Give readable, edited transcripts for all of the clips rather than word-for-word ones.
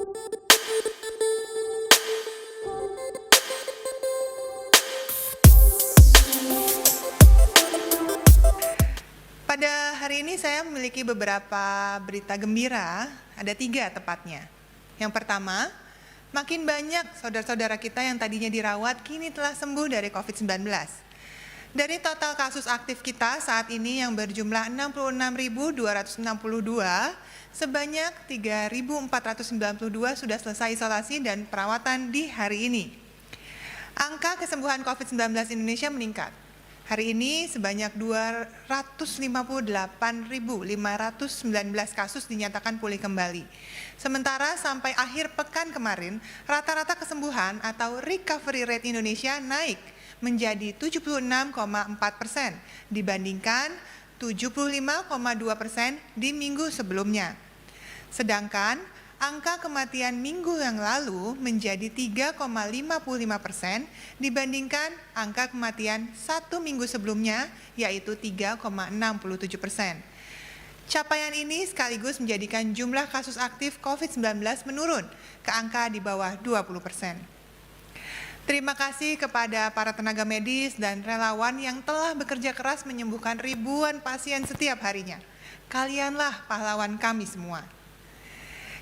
Pada hari ini saya memiliki beberapa berita gembira, ada 3 tepatnya. Yang pertama, makin banyak saudara-saudara kita yang tadinya dirawat kini telah sembuh dari COVID-19. Dari total kasus aktif kita saat ini yang berjumlah 66.262, sebanyak 3.492 sudah selesai isolasi dan perawatan di hari ini. Angka kesembuhan COVID-19 Indonesia meningkat. Hari ini sebanyak 258.519 kasus dinyatakan pulih kembali. Sementara sampai akhir pekan kemarin, rata-rata kesembuhan atau recovery rate Indonesia naik menjadi 76,4% dibandingkan 75,2% di minggu sebelumnya. Sedangkan angka kematian minggu yang lalu menjadi 3,55% dibandingkan angka kematian 1 minggu sebelumnya, yaitu 3,67%. Capaian ini sekaligus menjadikan jumlah kasus aktif COVID-19 menurun ke angka di bawah 20%. Terima kasih kepada para tenaga medis dan relawan yang telah bekerja keras menyembuhkan ribuan pasien setiap harinya. Kalianlah pahlawan kami semua.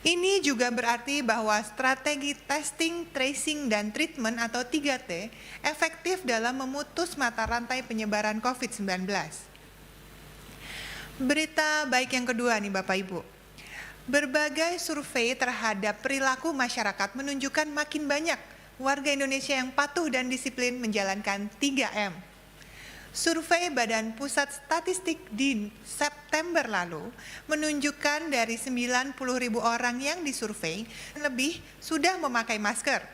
Ini juga berarti bahwa strategi testing, tracing, dan treatment atau 3T efektif dalam memutus mata rantai penyebaran COVID-19. Berita baik yang kedua nih Bapak Ibu. Berbagai survei terhadap perilaku masyarakat menunjukkan makin banyak warga Indonesia yang patuh dan disiplin menjalankan 3M. Survei Badan Pusat Statistik di September lalu menunjukkan dari 90.000 orang yang disurvei, lebih sudah memakai masker.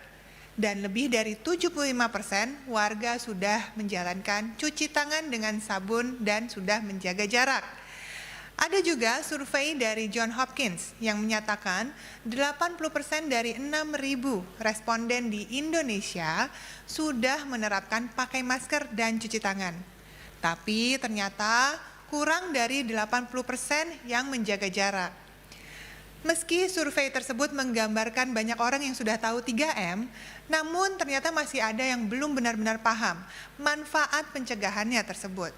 Dan lebih dari 75% warga sudah menjalankan cuci tangan dengan sabun dan sudah menjaga jarak. Ada juga survei dari Johns Hopkins yang menyatakan 80% dari 6.000 responden di Indonesia sudah menerapkan pakai masker dan cuci tangan. Tapi ternyata kurang dari 80% yang menjaga jarak. Meski survei tersebut menggambarkan banyak orang yang sudah tahu 3M, namun ternyata masih ada yang belum benar-benar paham manfaat pencegahannya tersebut.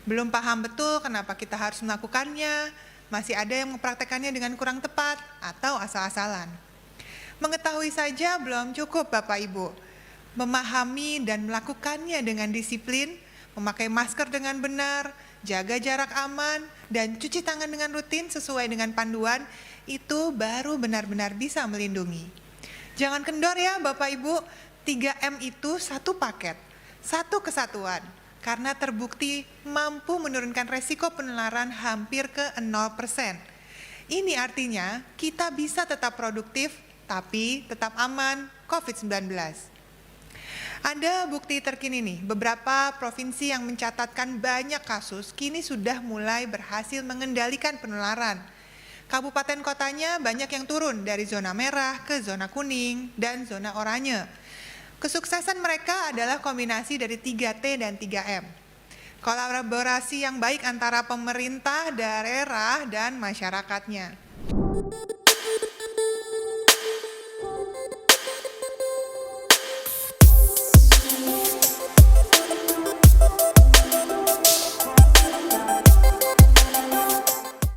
Belum paham betul kenapa kita harus melakukannya, masih ada yang mempraktekannya dengan kurang tepat atau asal-asalan. Mengetahui saja belum cukup Bapak Ibu. Memahami dan melakukannya dengan disiplin, memakai masker dengan benar, jaga jarak aman, dan cuci tangan dengan rutin sesuai dengan panduan, itu baru benar-benar bisa melindungi. Jangan kendor ya Bapak Ibu, 3M itu satu paket, satu kesatuan. Karena terbukti mampu menurunkan resiko penularan hampir ke 0%. Ini artinya kita bisa tetap produktif, tapi tetap aman COVID-19. Ada bukti terkini nih, beberapa provinsi yang mencatatkan banyak kasus kini sudah mulai berhasil mengendalikan penularan. Kabupaten kotanya banyak yang turun dari zona merah ke zona kuning dan zona oranye. Kesuksesan mereka adalah kombinasi dari 3T dan 3M. Kolaborasi yang baik antara pemerintah, daerah, dan masyarakatnya.